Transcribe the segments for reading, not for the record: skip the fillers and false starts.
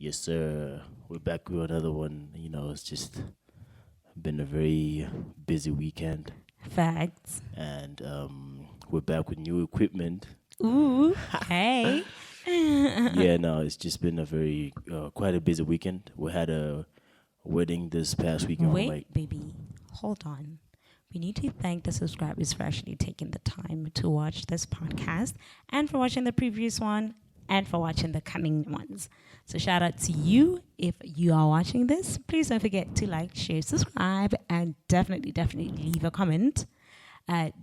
Yes, sir. We're back with another one. It's just been a very busy weekend, Facts. and we're back with new equipment. Ooh, hey. Yeah, no, it's just been a very quite a busy weekend. We had a wedding this past weekend. Wait, baby. Hold on. We need to thank the subscribers for actually taking the time to watch this podcast and for watching the previous one and for watching the coming ones. So shout out to you if you are watching this. Please don't forget to like, share, subscribe, and definitely leave a comment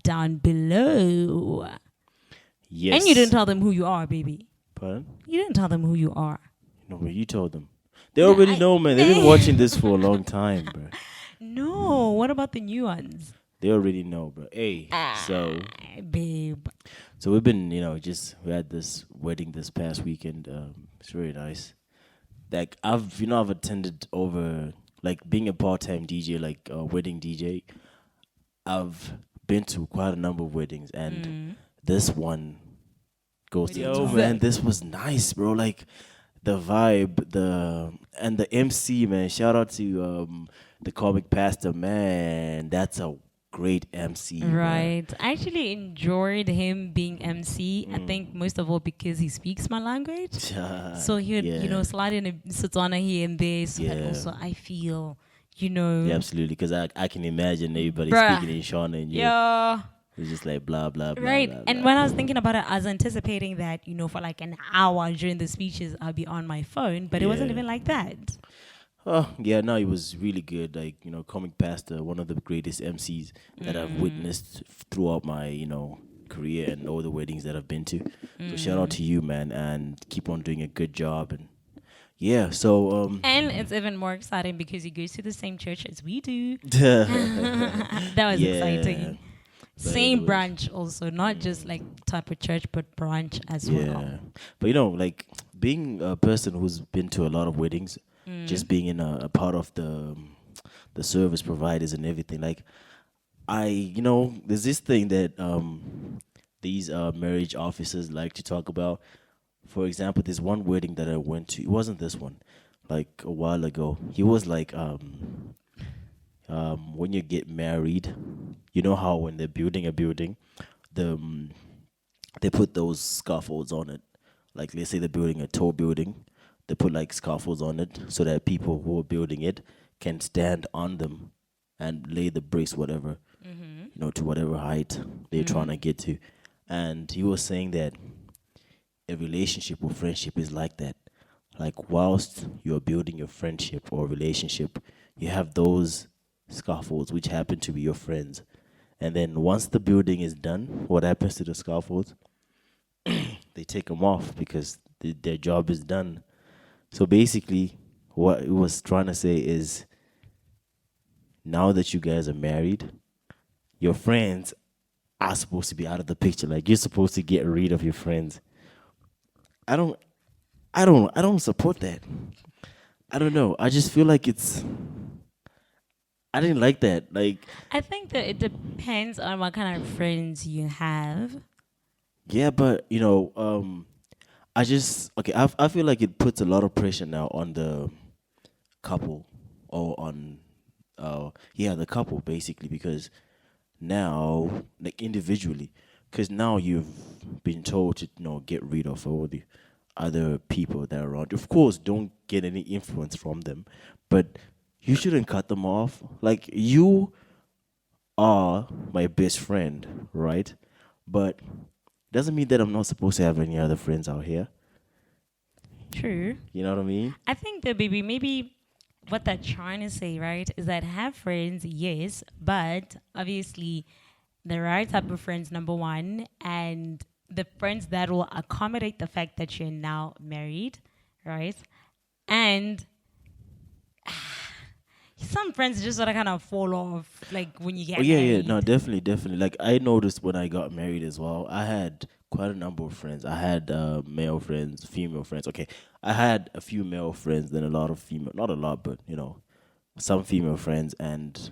down below. Yes. And you didn't tell them who you are, baby. Pardon? You didn't tell them who you are. No, but you told them. They already know, man. They've been watching this for a long time, bro. No, what about the new ones? They already know, bro. Hey, so Babe. So we've been, we had this wedding this past weekend. It's very nice. Like I've attended over like being a part-time DJ, like a wedding DJ. I've been to quite a number of weddings, and this one goes to man. This was nice, bro. Like the vibe, the MC, man. Shout out to the comic pastor, man. That's a great MC. Right. I actually enjoyed him being MC. I think most of all because he speaks my language. So he would, slide in a Setswana here and there. So that also I feel, Yeah, absolutely. Because I can imagine everybody speaking in Shona and it's just like blah, blah, blah. Right. Blah, and blah, when I was thinking about it, I was anticipating that, for like an hour during the speeches, I'll be on my phone. But it wasn't even like that. Oh, yeah, no, it was really good. Like, comic pastor, one of the greatest MCs that I've witnessed throughout my, career and all the weddings that I've been to. So shout out to you, man, and keep on doing a good job. And yeah, so and it's even more exciting because he goes to the same church as we do. That was exciting. Same branch also, not just like type of church, but branch as well. But like being a person who's been to a lot of weddings, just being in a part of the service providers and everything, like there's this thing that these marriage officers like to talk about. For example, there's one wedding that I went to. It wasn't this one, like a while ago. He was like when you get married, you know how when they're building a building, they put those scaffolds on it. Like let's say they're building a tall building, they put like scaffolds on it so that people who are building it can stand on them and lay the bricks, whatever, to whatever height they're trying to get to. And he was saying that a relationship or friendship is like that. Like whilst you're building your friendship or relationship, you have those scaffolds which happen to be your friends. And then once the building is done, what happens to the scaffolds? They take them off because their job is done. So basically, what it was trying to say is, now that you guys are married, your friends are supposed to be out of the picture. Like you're supposed to get rid of your friends. I don't support that. I don't know. I just feel like I didn't like that. Like I think that it depends on what kind of friends you have. yeah, but I feel like it puts a lot of pressure now on the couple or on the couple basically, because now like individually, because now you've been told to get rid of all the other people that are around. Of course, don't get any influence from them, but you shouldn't cut them off. Like you are my best friend, right? But doesn't mean that I'm not supposed to have any other friends out here. True. You know what I mean? I think that maybe what they're trying to say, right, is that have friends, yes, but obviously the right type of friends, number one, and the friends that will accommodate the fact that you're now married, right? And some friends just sort of kind of fall off, like when you get married. No, definitely. Like I noticed when I got married as well, I had quite a number of friends. I had male friends, female friends. Okay, I had a few male friends, then a lot of female, not a lot, but some female friends, and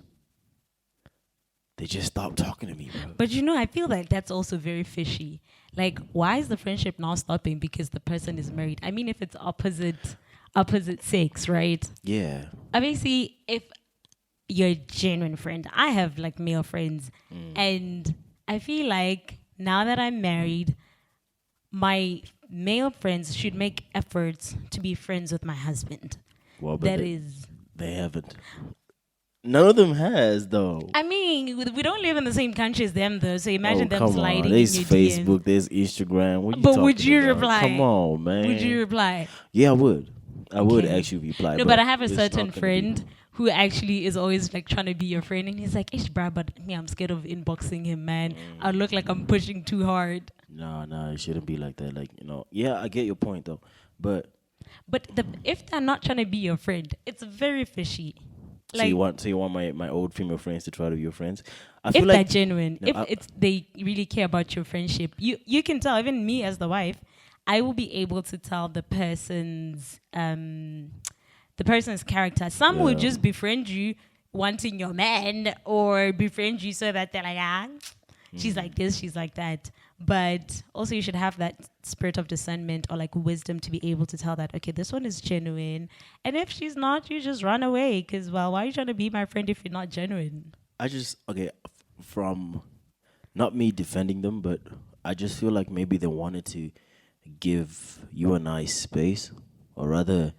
they just stopped talking to me, bro. But I feel like that's also very fishy. Like, why is the friendship now stopping because the person is married? I mean, if it's opposite opposite sex, right? Yeah. Obviously, if you're a genuine friend, I have like male friends, Mm. and I feel like now that I'm married, my male friends should make efforts to be friends with my husband. Well, but That is, they haven't. None of them has though. I mean, we don't live in the same country as them, though. So Oh imagine them come on! sliding in There's your DMs. Facebook, there's Instagram. What are you But would talking you about? Come reply? on, man. Would you reply? Yeah, I would. I would Okay. actually reply. No, but I have a it's certain not gonna be. friend who actually is always like trying to be your friend, and he's like, "Ish, bruh, but me, I'm scared of inboxing him, man. I look like I'm pushing too hard." No, no, it shouldn't be like that. Like yeah, I get your point though, but But if they're not trying to be your friend, it's very fishy. so Like, you want my old female friends to try to be your friends? I if feel they're like genuine, no, if it's they really care about your friendship, you can tell. Even me as the wife, I will be able to tell the person's character. Some will yeah. just befriend you wanting your man, or befriend you so that they're like, she's like this, she's like that. But also you should have that spirit of discernment or like wisdom to be able to tell that, okay, this one is genuine. And if she's not, you just run away. Because, well, why are you trying to be my friend if you're not genuine? I just from not me defending them, but I just feel like maybe they wanted to give you and I space, or rather,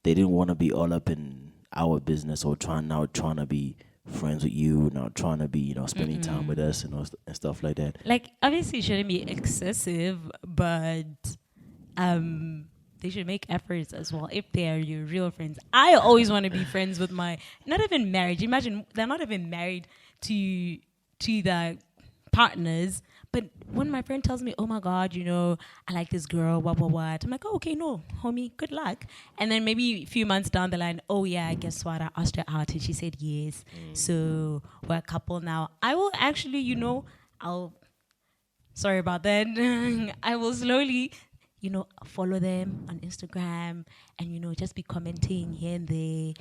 they didn't want to be all up in our business or trying to be friends with you, now trying to be spending time with us and stuff like that. Like, obviously it shouldn't be excessive, but they should make efforts as well if they are your real friends. I always want to be friends with my, not even marriage. Imagine they're not even married to the partners. But when my friend tells me, "Oh my God, I like this girl, what," I'm like, "Oh, okay, no, homie, good luck." And then maybe a few months down the line, "Oh yeah, guess what? I asked her out and she said yes. So we're a couple now." I will actually, sorry about that. I will slowly, follow them on Instagram and, just be commenting here and there.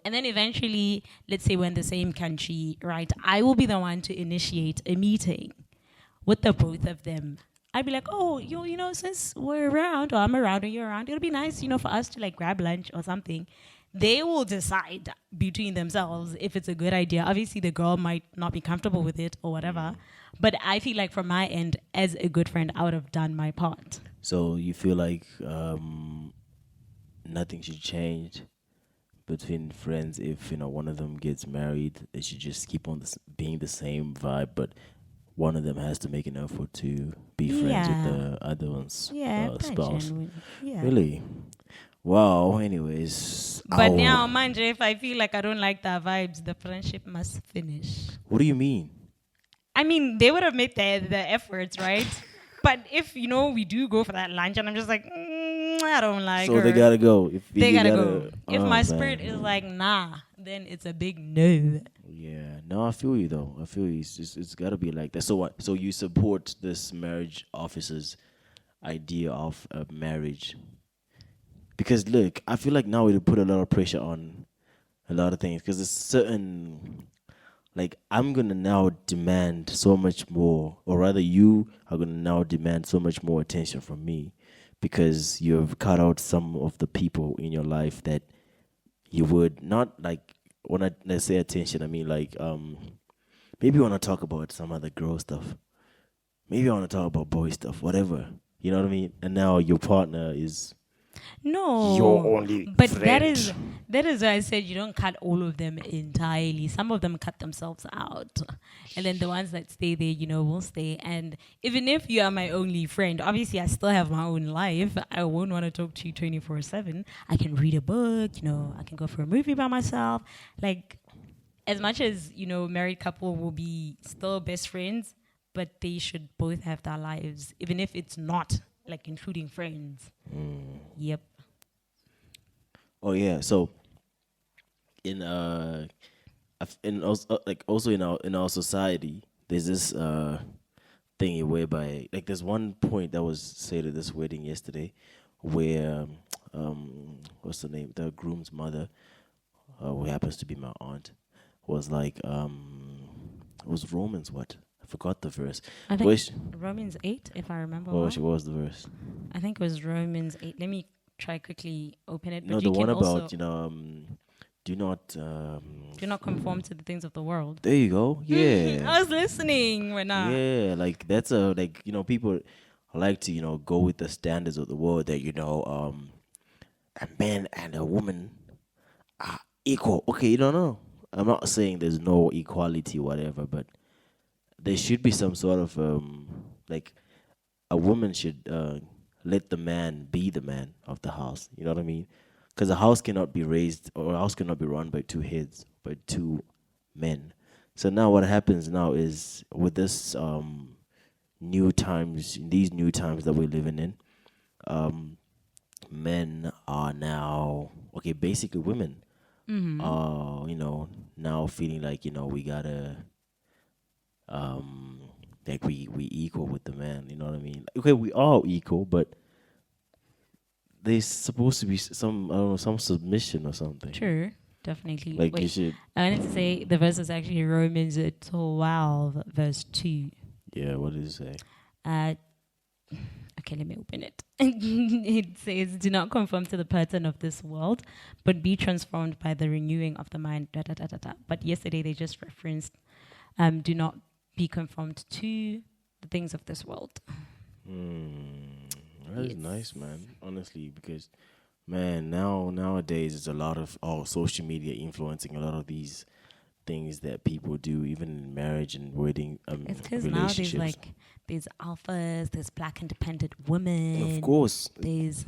And then eventually, let's say we're in the same country, right? I will be the one to initiate a meeting with the both of them. I'd be like, "Oh, since we're around, or I'm around, or you're around, it'll be nice, for us to like grab lunch or something." They will decide between themselves if it's a good idea. Obviously, the girl might not be comfortable with it or whatever. But I feel like from my end, as a good friend, I would have done my part. So you feel like nothing should change between friends if one of them gets married. They should just keep on being the same vibe, but one of them has to make an effort to be friends with Yeah. the other one's Yeah, spouse. genuine. Yeah. Really? Wow. Anyways, But now, mind you, if I feel like I don't like the vibes, the friendship must finish. what do you mean? I mean, they would have made the efforts, right? But if, we do go for that lunch and I'm just like, I don't like So her. they gotta go. If They you gotta go. If oh, my man. spirit is like, nah, then it's a big no. Yeah, no, I feel you though. I feel you. It's gotta be like that. So what? So you support this marriage officer's idea of a marriage? Because look, I feel like now we put a lot of pressure on a lot of things. Because it's certain, like I'm gonna now demand so much more, or rather, you are gonna now demand so much more attention from me, because you've cut out some of the people in your life that you would not like. When I say attention, I mean like maybe you want to talk about some other girl stuff. Maybe I want to talk about boy stuff, whatever. You know what I mean? And now your partner is No. your only But friend. that is why I said you don't cut all of them entirely. Some of them cut themselves out. And then the ones that stay there, will stay. And even if you are my only friend, obviously I still have my own life. I won't want to talk to you 24/7. I can read a book, I can go for a movie by myself. Like, as much as, married couple will be still best friends, but they should both have their lives, even if it's not like including friends. Yep. Oh yeah. So in also in our society, there's this thing whereby like there's one point that was said at this wedding yesterday, where what's the name? The groom's mother, who happens to be my aunt, was like it was Romans what? I forgot the verse. I Where think Romans 8, if I remember what well. was the verse? I think it was Romans 8. Let me try quickly open it, No, but the you can one also about do not. do not conform to the things of the world. There you go. Yeah, I was listening when yeah. Like that's a like people like to go with the standards of the world that a man and a woman are equal. Okay, you don't know. I'm not saying there's no equality, whatever, but there should be some sort of like a woman should let the man be the man of the house. You know what I mean? Because a house cannot be raised or a house cannot be run by two heads, by two men. So now what happens now is with this new times, these new times that we're living in, um, men are now okay. Basically, women are now feeling like we gotta um like we equal with the man. You know what I mean? Okay, we are equal, but there's supposed to be some I don't know some submission or something. true, definitely. Like you Wait, should. I wanted to say the verse is actually Romans 12, verse 2. Yeah, what did it say? Uh, okay, let me open it. It says, "Do not conform to the pattern of this world, but be transformed by the renewing of the mind." Da, da, da, da, da. But yesterday they just referenced, "Do not be conformed to the things of this world." That is nice, man. Honestly, because man, nowadays it's a lot of social media influencing a lot of these things that people do, even in marriage and wedding It's because now relationships. there's alphas, there's black independent women. Of course, There's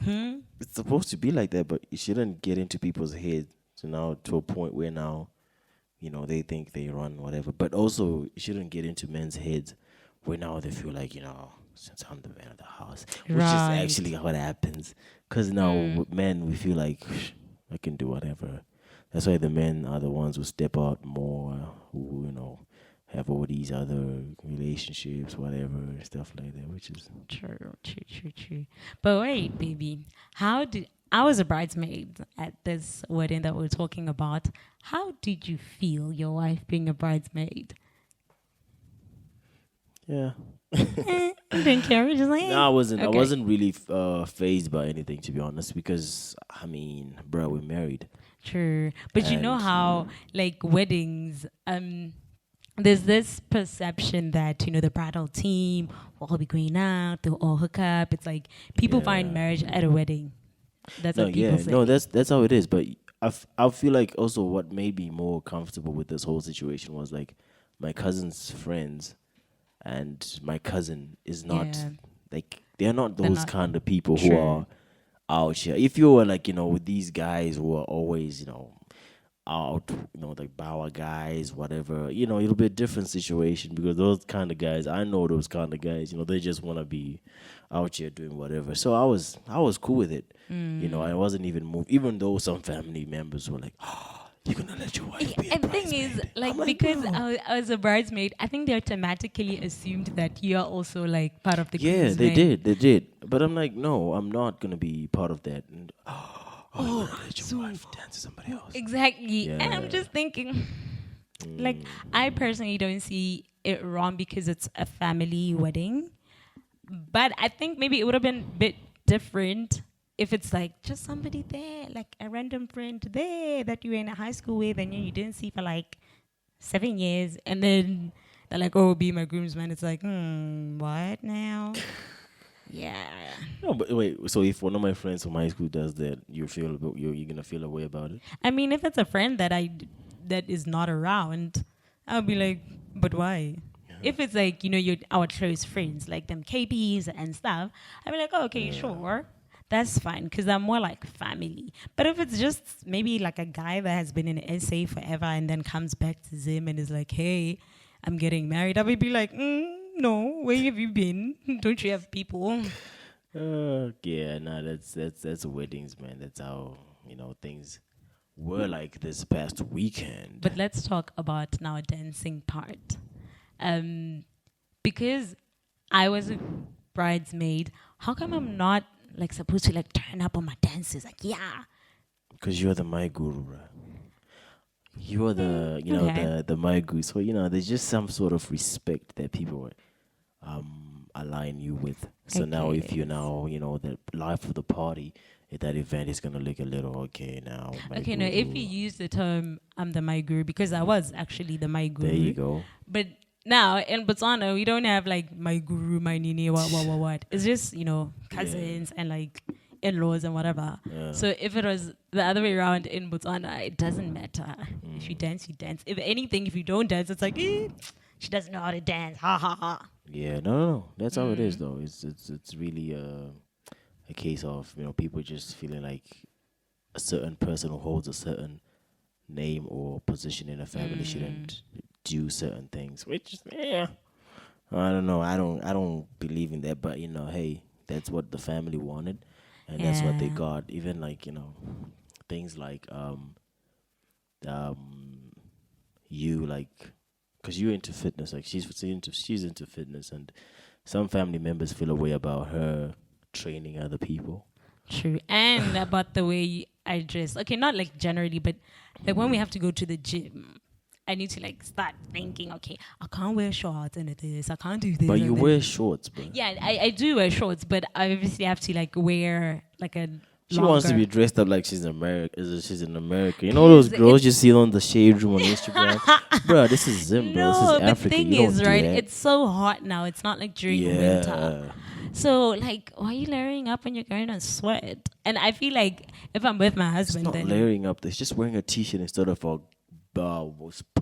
it's supposed to be like that, but it shouldn't get into people's heads. So now to a point where now, they think they run whatever. But also, it shouldn't get into men's heads where now they feel like, since I'm the man of the house, which is Right. actually what happens. Because now with men, we feel like I can do whatever. That's why the men are the ones who step out more, who, have all these other relationships, whatever, stuff like that, which is. true. But wait, baby, I was a bridesmaid at this wedding that we're talking about. How did you feel your wife being a bridesmaid? Yeah. You didn't care. You're just like, No, I wasn't. I okay. wasn't really phased by anything, to be honest, because I mean, bro, we're married. True. But you know And how, like, weddings, there's this perception that, the bridal team will all be going out, they'll all hook up. It's like people find Yeah. marriage at a wedding. That's No, what people yeah, say. no, that's how it is. But I feel like also what made me more comfortable with this whole situation was like my cousin's friends, and my cousin is not Yeah. like they're not They're those not- kind of people who True. are out here. If you were like with these guys who are always out, like Bauer guys, whatever, it'll be a different situation because those kind of guys, I know those kind of guys, they just want to be out here doing whatever. So I was cool with it. I wasn't even moved, even though some family members were like, oh, you're going to let your wife be a And the thing is, bridesmaid?" like, I'm like, because "Bro." I was a bridesmaid, I think they automatically assumed that you're also, like, part of the Yeah, they groomsmen. did. But I'm like, no, I'm not going to be part of that. And, oh, let your wife dance to somebody else. Exactly. And I'm Yeah. just thinking, like, I personally don't see it wrong because it's a family wedding. But I think maybe it would have been a bit different if it's like just somebody there, like a random friend there that you were in high school with and you didn't see for like 7 years. And then they're like, oh, be my groomsman. It's like, what now? Yeah. No, but wait. So if one of my friends from high school does that, you're gonna feel a way about it? I mean, if it's a friend that is not around, I'll be like, but why? If it's like, you're our close friends, like them KBs and stuff, I'll be like, oh, okay, sure. That's fine because I'm more like family. But if it's just maybe like a guy that has been in SA forever and then comes back to Zim and is like, hey, I'm getting married, I would be like, no, where have you been? Don't you have people? Yeah, no, that's weddings, man. That's how things were like this past weekend. But let's talk about now dancing part. Because I was a bridesmaid, how come I'm not like supposed to like turn up on my dances? Like, yeah. Because you're the my guru, bro. You're the Okay. the my guru. So there's just some sort of respect that people align you with. So now if Okay. you're now the life of the party at that event, it's gonna look a little okay now. My Okay, no, if you guru. use the term I'm the my guru, because I was actually the my There you guru, go. but now in Botswana we don't have like my guru, my nini, what. It's just, Yeah. cousins and like in-laws and whatever. Yeah. So if it was the other way around in Botswana, it doesn't matter. If you dance, you dance. If anything, if you don't dance, it's like, she doesn't know how to dance. Ha ha ha. Yeah. No, no, no. That's how it is, though. It's really a case of people just feeling like a certain person who holds a certain name or position in a family shouldn't do certain things, which yeah, I don't know. I don't believe in that, but hey, that's what the family wanted, and that's what they Yeah. got. Even like things like um you like because you're into fitness, like she's into fitness, and some family members feel a way about her training other people. True. And about the way I dress. Okay, not like generally, but like when we have to go to the gym, I need to like start thinking, okay, I can't wear shorts and this. I can't do this. But you and wear this. shorts, bro. Yeah, I do wear shorts, but I obviously have to like wear like a She longer. wants to be dressed up like she's America. She's in America. You know those girls you see on the shade room on Instagram, bro. This is Zim, bro. This is No, the Africa. thing You don't is, do right? that. It's so hot now. It's not like during winter. Yeah. So, like, why are you layering up when you're going to sweat? And I feel like if I'm with my It's husband, not then. layering up. It's just wearing a t-shirt instead of a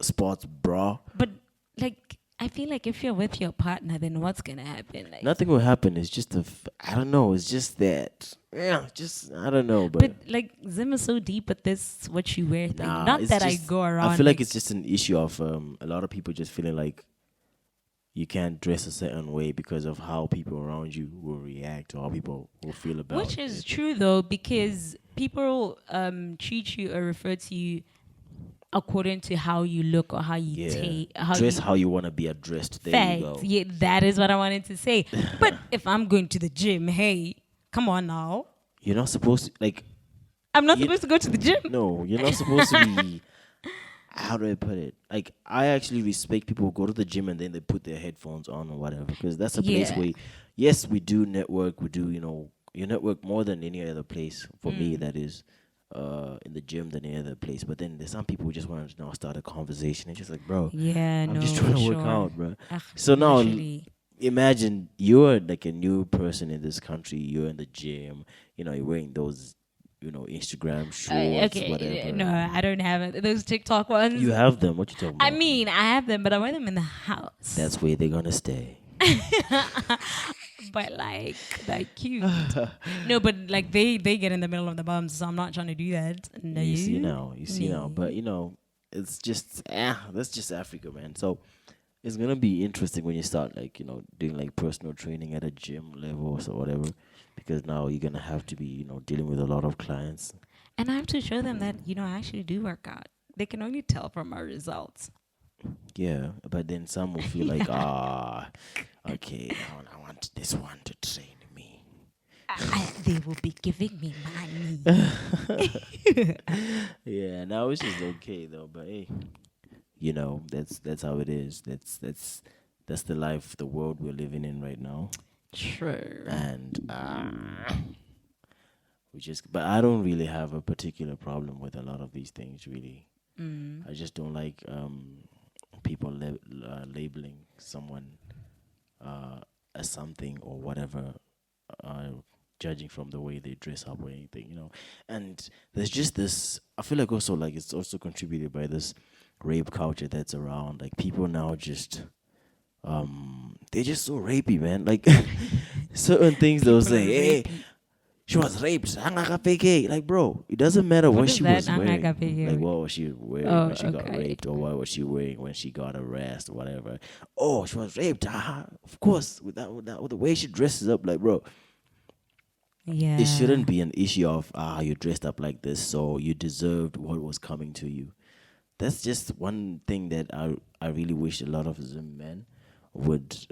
sports bra. But, like, I feel like if you're with your partner, then what's going to happen? Like, Nothing will happen. It's just I don't know. It's just that. Yeah, just I don't know. But like, Zim is so deep with this what you wear thing. nah, Not it's that I just, go around. I feel like it's just an issue of a lot of people just feeling like you can't dress a certain way because of how people around you will react or how people will feel about Which is it. true, though, because people treat you or refer to you according to how you look or how you Yeah. take. Dress how you want to be addressed. There you go. Facts. Yeah, that is what I wanted to say. But if I'm going to the gym, hey, come on now. You're not supposed to like. I'm not You- supposed to go to the gym. No, you're not supposed to be. How do I put it? Like, I actually respect people who go to the gym and then they put their headphones on or whatever, because that's a place Yeah. where, yes, we do network. We do, you network more than any other place. For me, that is, in the gym than any other place. But then there's some people who just want to start a conversation. It's just like, bro, Yeah, I'm no, just trying to for work sure. out, bro. Ugh, So now, literally. imagine you're like a new person in this country. You're in the gym. You're wearing those, Instagram shorts, Okay, whatever. no, I don't have it. Those TikTok ones. You have them. What you talking about? I mean, I have them, but I wear them in the house. That's where they're gonna stay. But like, they're cute. No, but like they get in the middle of the bums, so I'm not trying to do that. No, You see now. No. But it's just that's just Africa, man. So it's gonna be interesting when you start like doing like personal training at a gym level or whatever, because now you're gonna have to be dealing with a lot of clients. And I have to show them that I actually do work out. They can only tell from my results. Yeah, but then some will feel like okay, now I want this one to train me. They will be giving me money. Yeah, now it's just okay though. But hey, that's how it is. That's the life, the world we're living in right now. True. And but I don't really have a particular problem with a lot of these things. Really, I just don't like people labeling someone as something or whatever, judging from the way they dress up or anything. And there's just this. I feel like also like it's also contributed by this rape culture that's around. Like people now just they're just so rapey, man. Like certain things they'll People say, are hey, rapey. she was raped. Like, bro, it doesn't matter what is she that, was wearing. angakafike? Like, what was she wearing Oh, when she got okay. raped, or what was she wearing when she got arrested, or whatever. Oh, she was raped. Of course, with the way she dresses up, like, bro, Yeah. it shouldn't be an issue of you dressed up like this, so you deserved what was coming to you. That's just one thing that I really wish a lot of Zim men would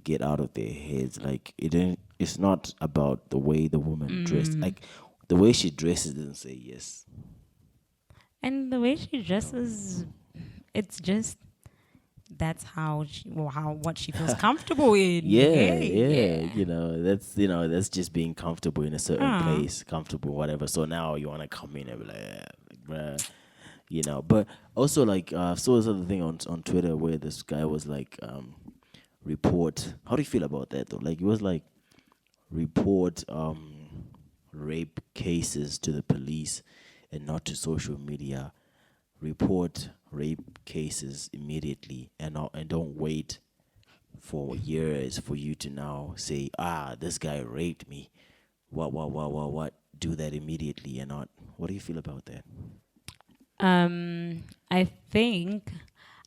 get out of their heads. Like it's not about the way the woman dressed. Like the way she dresses doesn't say yes. And the way she dresses, it's just that's how what she feels comfortable in. Yeah. That's just being comfortable in a certain Ah. place, comfortable, whatever. So now you want to come in and be like, bruh, But also, like, I saw this other thing on Twitter where this guy was like, report. How do you feel about that though? Like, it was like, report rape cases to the police and not to social media. Report rape cases immediately and don't wait for years for you to now say, this guy raped me. What? Do that immediately and not. What do you feel about that? I think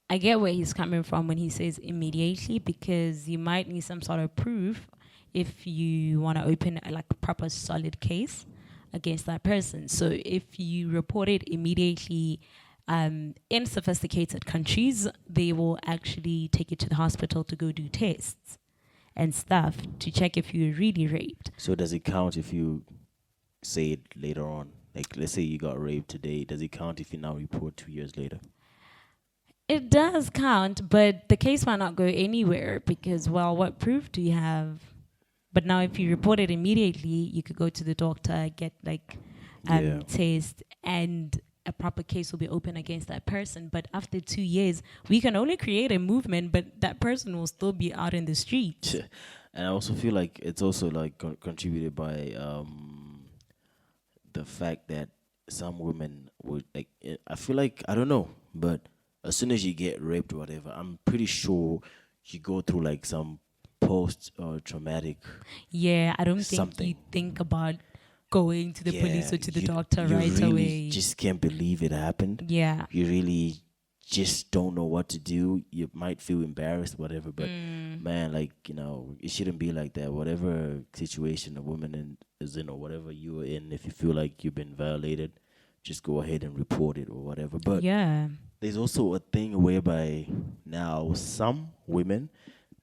I get where he's coming from when he says immediately, because you might need some sort of proof if you want to open like a proper solid case against that person. So if you report it immediately, in sophisticated countries, they will actually take you to the hospital to go do tests and stuff to check if you're really raped. So does it count if you say it later on? Like, let's say you got raped today. Does it count if you now report 2 years later? It does count, but the case might not go anywhere because, well, what proof do you have? But now if you report it immediately, you could go to the doctor, get like test, and a proper case will be open against that person. But after 2 years, we can only create a movement, but that person will still be out in the streets. And I also feel like it's also like contributed by the fact that some women would like. I feel like, I don't know, but as soon as you get raped or whatever, I'm pretty sure you go through like some post traumatic. Yeah, I don't think something. you think about going to the police or to the doctor you right really away. Just can't believe it happened. Yeah. You really just don't know what to do. You might feel embarrassed, whatever, but man, like, it shouldn't be like that. Whatever situation a woman is in or whatever you are in, if you feel like you've been violated, just go ahead and report it or whatever. But yeah, there's also a thing whereby now some women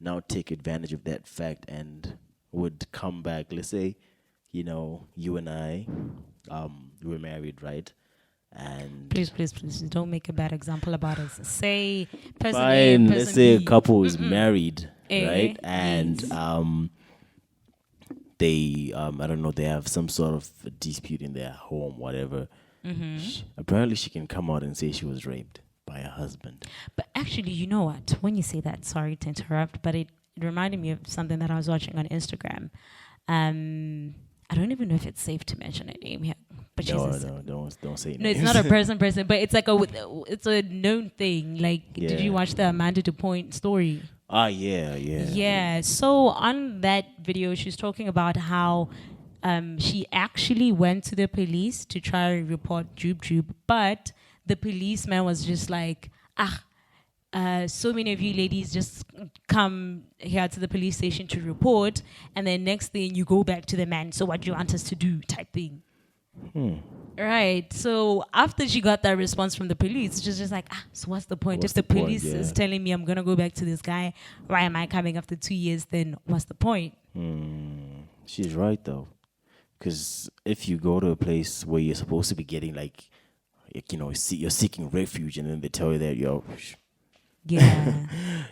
now take advantage of that fact and would come back. Let's say, you and I, we're married, right? And please, don't make a bad example about us. Say person fine, A, person let's say B. a couple is married, Eh, right? And yes. they I don't know, they have some sort of a dispute in their home, whatever. Apparently she can come out and say she was raped by her husband. But actually, you know what? When you say that, sorry to interrupt, but it reminded me of something that I was watching on Instagram. I don't even know if it's safe to mention a name here, but don't say no, names. it's not a person, but it's like it's a known thing. Like, did you watch the Amanda DuPont story? Yeah. So on that video, she's talking about how she actually went to the police to try to report Jube, but the policeman was just like, so many of you ladies just come here to the police station to report, and then next thing you go back to the man. So what do you want us to do? Type thing. Right. So after she got that response from the police, she's just like, so what's the point? What's If the the point? police is telling me I'm gonna go back to this guy, why am I coming after 2 years? Then what's the point? She's right though, because if you go to a place where you're supposed to be getting like you're seeking refuge, and then they tell you that Yeah.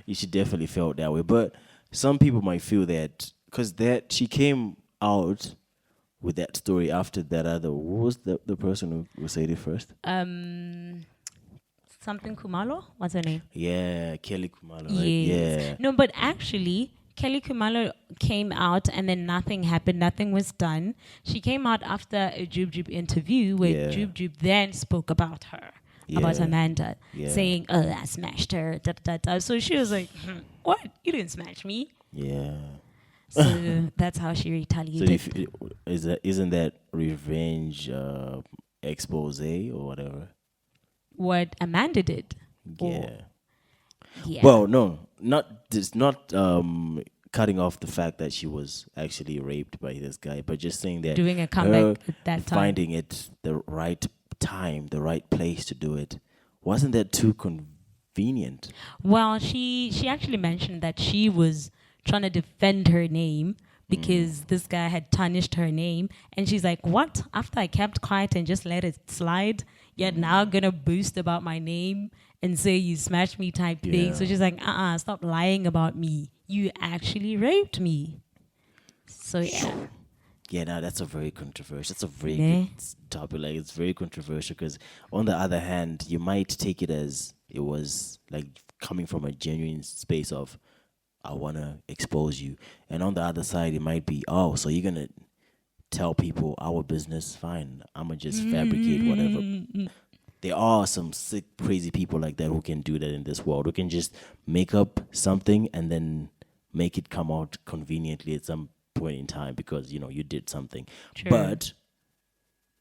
you should definitely feel that way. But some people might feel that because that she came out with that story after that other. What was the person who said it first? Something Kumalo? What's her name? Yeah, Kelly Kumalo. Right? Yes. Yeah. No, but actually, Kelly Kumalo came out and then nothing happened. Nothing was done. She came out after a Jube interview where Jube then spoke about her. About Amanda, saying, I smashed her, So she was like, what? You didn't smash me. Yeah. So that's how she retaliated. So isn't that revenge expose or whatever? What Amanda did. Yeah. Yeah. Well, no, not cutting off the fact that she was actually raped by this guy, but just saying that doing a comeback at that time. Finding it the right time, the right place to do it, wasn't that too convenient? Well, she actually mentioned that she was trying to defend her name, because this guy had tarnished her name. And she's like, what? After I kept quiet and just let it slide, you're now gonna boast about my name and say you smashed me type thing. So Yeah. she's like, stop lying about me. You actually raped me. So yeah. Yeah, no, that's a very controversial. That's a very Yeah. good topic. Like, it's very controversial because, on the other hand, you might take it as it was like coming from a genuine space of, I want to expose you. And on the other side, it might be, oh, so you're going to tell people our business? Fine. I'm going to just fabricate whatever. There are some sick, crazy people like that who can do that in this world. Who can just make up something and then make it come out conveniently at some point in time because, you did something. True. But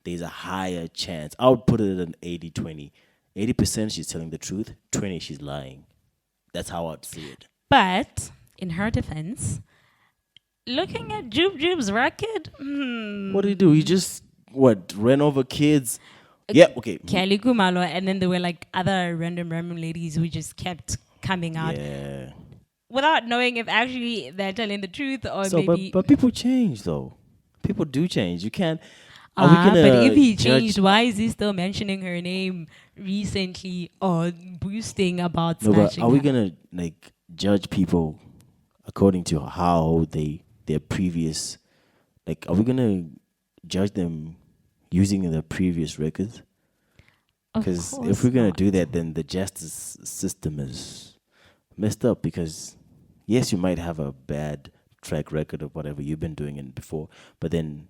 there's a higher chance. I would put it at an 80-20. 80% she's telling the truth, 20 she's lying. That's how I'd see it. But in her defense, looking at Jube's record, What do you do? You just, ran over kids? Yeah, okay. Kelly Kumalo, and then there were like other random ladies who just kept coming out Yeah. without knowing if actually they're telling the truth or So, maybe. but people change, though. People do change. You can't... Are we But gonna if he judge- changed, why is he still mentioning her name recently or boosting about No, but snatching are we her? gonna judge people according to how their previous, are we gonna judge them using their previous records? Of Because if course we're gonna not. do that, then the justice system is messed up. Because yes, you might have a bad track record of whatever you've been doing it before, but then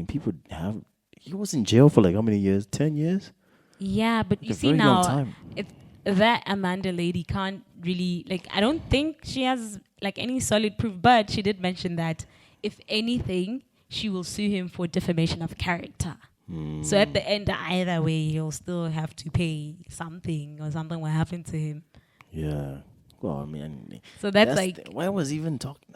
people have. He was in jail for how many years? 10 years. Yeah, but you a see very long now, time. that Amanda lady can't really I don't think she has any solid proof. But she did mention that if anything, she will sue him for defamation of character. So at the end, either way, he'll still have to pay something or something will happen to him. Yeah. Well, So that's why was he even talking?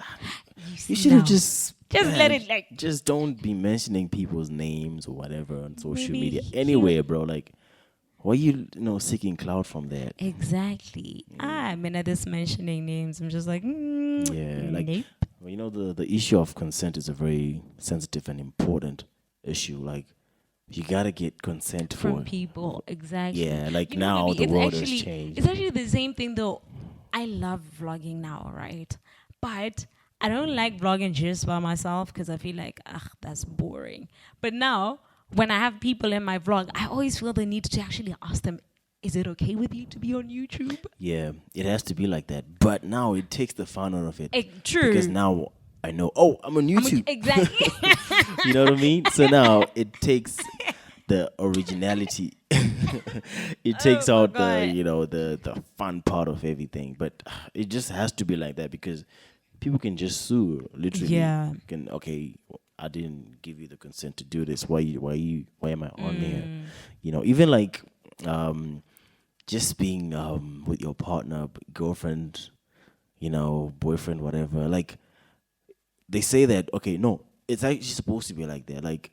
see You should have now. just let it just don't be mentioning people's names or whatever on social Maybe media he- anywhere, bro. Why you seeking clout from that? Exactly. Just mentioning names. I'm just like, Yeah, nope. the issue of consent is a very sensitive and important issue. You gotta get consent From for. people. Exactly. Yeah, You know, now maybe the world actually, has changed. It's actually the same thing though. I love vlogging now, right? But I don't like vlogging just by myself because I feel like, that's boring. But now, when I have people in my vlog, I always feel the need to actually ask them, is it okay with you to be on YouTube? Yeah, it has to be like that. But now it takes the fun out of it. True. Because now I know, I'm on YouTube. Exactly. You know what I mean? So now it takes the originality. It takes out God. the fun part of everything. But it just has to be like that because people can just sue. Literally, Yeah. I didn't give you the consent to do this. Why am I on here? Even just being with your partner, girlfriend, boyfriend, whatever. They say that, no, it's actually supposed to be like that.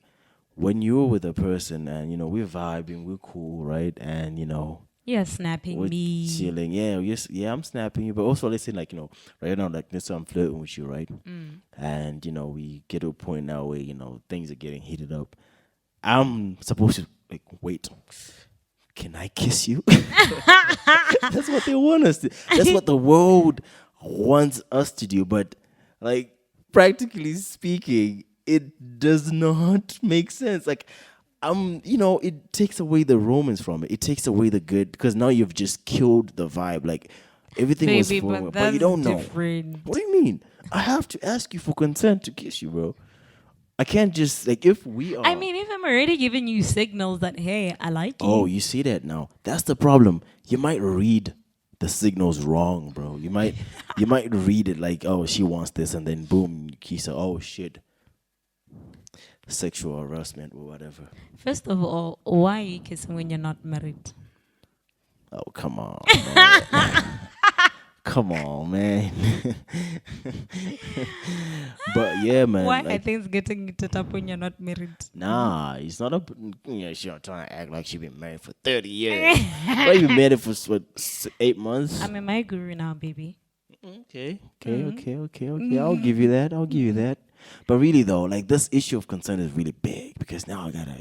When you're with a person and, we're vibing, we're cool, right? And, You're snapping we're me. chilling. Yeah, yes, yeah, I'm snapping you. But also, let's say, right now, let's say I'm flirting with you, right? And, we get to a point now where, things are getting heated up. I'm supposed to, wait, can I kiss you? That's what they want us to. That's what the world wants us to do. But, practically speaking, it does not make sense. It takes away the romance from it. It takes away the good because now you've just killed the vibe. Everything was Baby, for, but you don't know. different. What do you mean? I have to ask you for consent to kiss you, bro. I can't just if we are. If I'm already giving you signals that, hey, I like you. Oh, you see that now? That's the problem. You might read the signals wrong, bro. You might read it oh, she wants this, and then boom, you kiss her. Oh shit, sexual harassment or whatever. First of all, why are you kissing when you're not married? Oh, come on, man. Come on, man. But yeah, man. Why are things getting heated up when you're not married? Nah, it's not a. She's trying to act like she's been married for 30 years. Why you been married for 8 months? I'm my guru now, baby. Okay. I'll give you that. But really though, like this issue of consent is really big because now I gotta,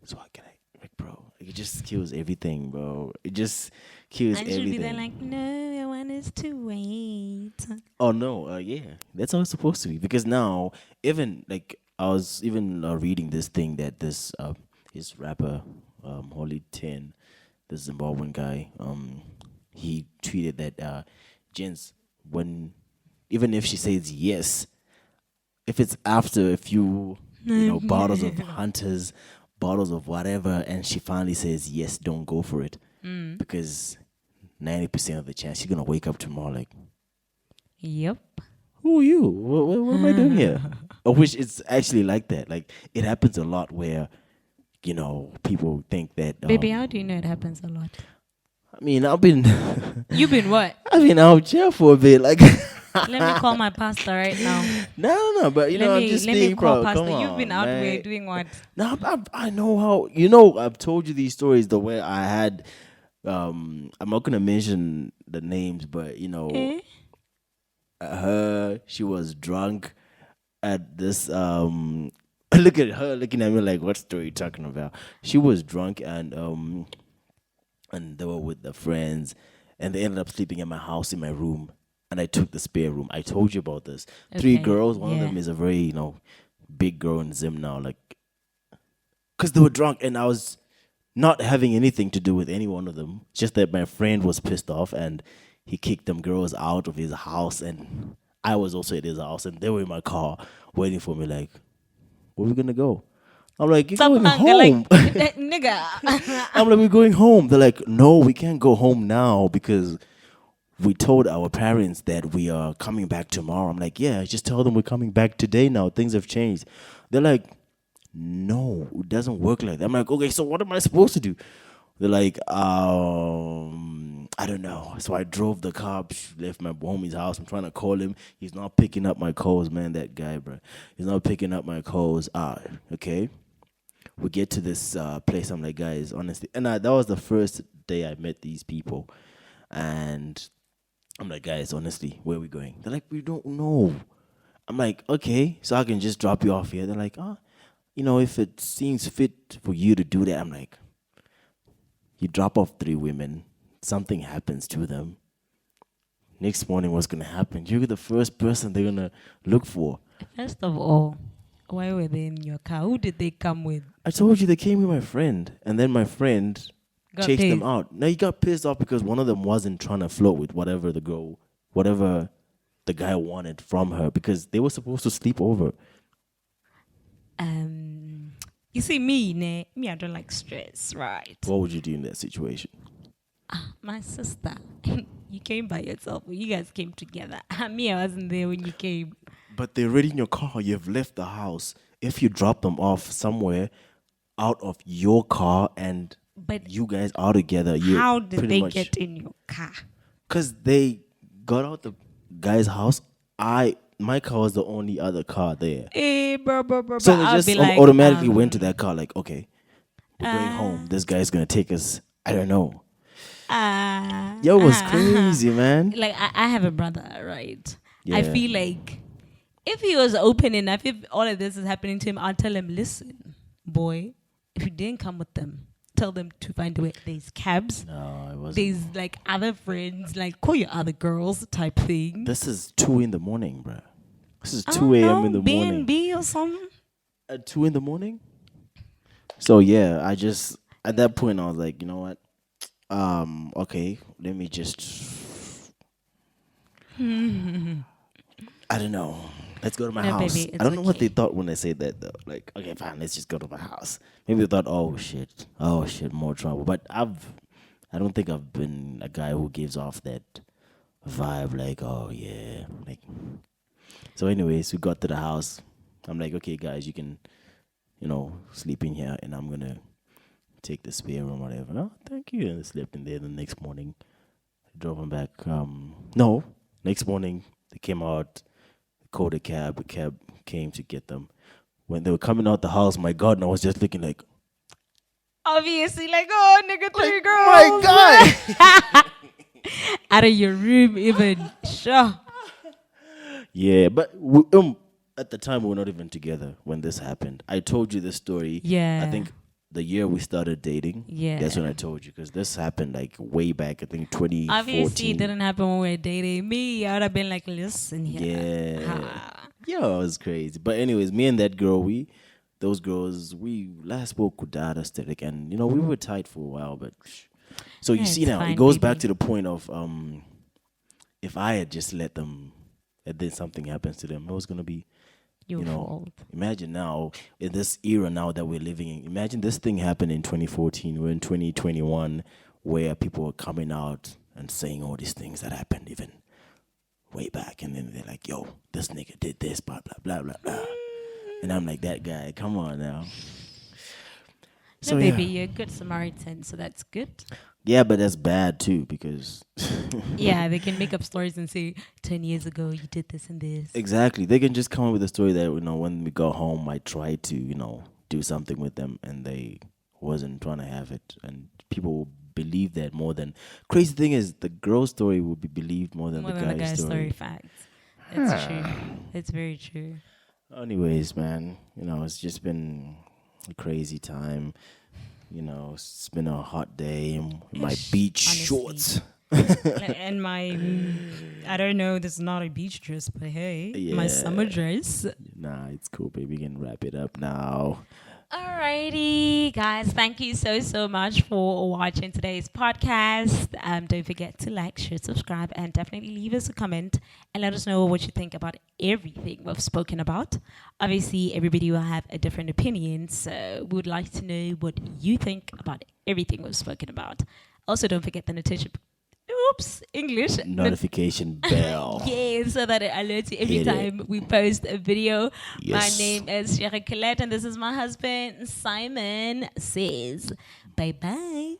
so I can, like, bro, it just kills everything, bro. It just kills I should be there everything. like, no, I want us to wait. Oh no, yeah, that's how it's supposed to be. Because now, even like I was even reading this thing that this rapper, Holy Ten, this Zimbabwean guy, he tweeted that gents, when even if she says yes, if it's after a few bottles of Hunters, bottles of whatever, and she finally says yes, don't go for it, because 90% of the chance she's gonna wake up tomorrow like, Yep. who are you? What am I doing here? Of which it's actually like that. Like it happens a lot where, people think that. Baby, how do you know it happens a lot? I mean, I've been. You've been what? I've been out here for a bit. Like. Let me call my pastor right now. No. But I'm just let being me call proud. pastor. Come You've on, been out man. there doing what? No, I know how. I've told you these stories the way I had. I'm not gonna mention the names, but she was drunk at this look at her looking at me like, what story you talking about? She was drunk and they were with their friends and they ended up sleeping in my house in my room and I took the spare room. I told you about this. Okay, 3 girls, one of yeah. them is a very big girl in Zim now, like, because they were drunk and I was not having anything to do with any one of them. Just that my friend was pissed off and he kicked them girls out of his house and I was also at his house and they were in my car waiting for me like, where we gonna go? I'm like, you're going home. Nigga. I'm like, we're going home. They're like, no, we can't go home now because we told our parents that we are coming back tomorrow. I'm like, yeah, just tell them we're coming back today now. Things have changed. They're like, no, it doesn't work like that. I'm like, okay, so what am I supposed to do? They're like, I don't know. So I drove the car, left my homie's house. I'm trying to call him. He's not picking up my calls, man, that guy, bro. He's not picking up my calls. Okay. We get to this place. I'm like, guys, honestly. And that was the first day I met these people. And I'm like, guys, honestly, where are we going? They're like, we don't know. I'm like, okay, so I can just drop you off here. They're like, if it seems fit for you to do that. I'm like, you drop off 3 women, something happens to them. Next morning, what's going to happen? You're the first person they're going to look for. First of all, why were they in your car? Who did they come with? I told you they came with my friend. And then my friend chased them out. Now, he got pissed off because one of them wasn't trying to flirt with whatever the guy wanted from her because they were supposed to sleep over. You see, me, I don't like stress, right? What would you do in that situation? My sister, you came by yourself. You guys came together. Me, I wasn't there when you came. But they're already in your car. You've left the house. If you drop them off somewhere out of your car and you guys are together, how did they get in your car? Because they got out the guy's house. My car was the only other car there. Bro. So they just automatically went to that car like, okay, we're going home. This guy's going to take us. I don't know. Yo, it was crazy, man. Like, I have a brother, right? Yeah. I feel like if he was open enough, if all of this is happening to him, I'll tell him, listen, boy, if you didn't come with them, tell them to find a way. There's cabs. No, it wasn't. There's like other friends, like call your other girls type thing. This is 2 in the morning, bro. This is 2 a.m. in the morning. B&B or something. At 2 in the morning? So, yeah, I just, at that point, I was like, you know what? Okay, let me just, I don't know. Let's go to my house. Baby, I don't know what they thought when they said that, though. Like, okay, fine, let's just go to my house. Maybe they thought, oh, shit, more trouble. But I don't think I've been a guy who gives off that vibe, like, oh, yeah, like. So anyways, we got to the house. I'm like, okay, guys, you can, sleep in here, and I'm going to take the spare room or whatever. Oh, thank you. And I slept in there the next morning. I drove them back. Next morning, they came out, called a cab. The cab came to get them. When they were coming out the house, my God, and I was just looking like, obviously, like, oh, nigga, 3 girls. My God. Out of your room, even. Sure. Yeah, but at the time we were not even together when this happened. I told you this story. Yeah. I think the year we started dating. Yeah. That's when I told you, because this happened like way back. I think 2014. Obviously, it didn't happen when we were dating. Me, I would have been like, listen here. Yeah. Yo, it was crazy. But anyways, me and that girl, those girls, we last spoke with dad aesthetic, and you know we were tight for a while. But so you Yeah, see it's now, fine, it goes baby. back to the point of if I had just let them, and then something happens to them, it was gonna be, Your you know, fault. imagine now in this era now that we're living in. Imagine this thing happened in 2014. We're in 2021, where people are coming out and saying all these things that happened even way back, and then they're like, "Yo, this nigga did this, blah blah blah blah blah," and I'm like, "That guy, come on now." No, baby, you're a good Samaritan, so that's good. Yeah, but that's bad too, because Yeah, they can make up stories and say, 10 years ago, you did this and this. exactly, they can just come up with a story that, you know, when we go home, I tried to, you know, do something with them, and they wasn't trying to have it, and people will believe that more than. Crazy thing is, the girl story will be believed more than More the than the guy's guy's story. facts. It's true. It's very true. Anyways, man, you know, it's just been a crazy time. You know, it's been a hot day in my beach Honestly. shorts. And my, I don't know, this is not a beach dress, but hey, my Yeah. summer dress. Nah, it's cool, baby. We can wrap it up now. Alrighty, guys, thank you so much for watching today's podcast. Don't forget to like, share, subscribe, and definitely leave us a comment and let us know what you think about everything we've spoken about. Obviously, everybody will have a different opinion, so we would like to know what you think about everything we've spoken about. Also, don't forget the notification. Oops, English. Notification bell. Yeah, so that it alerts you every Hit it. time we post a video. Yes. My name is Sheikha Collette, and this is my husband, SimonSayz. Bye-bye.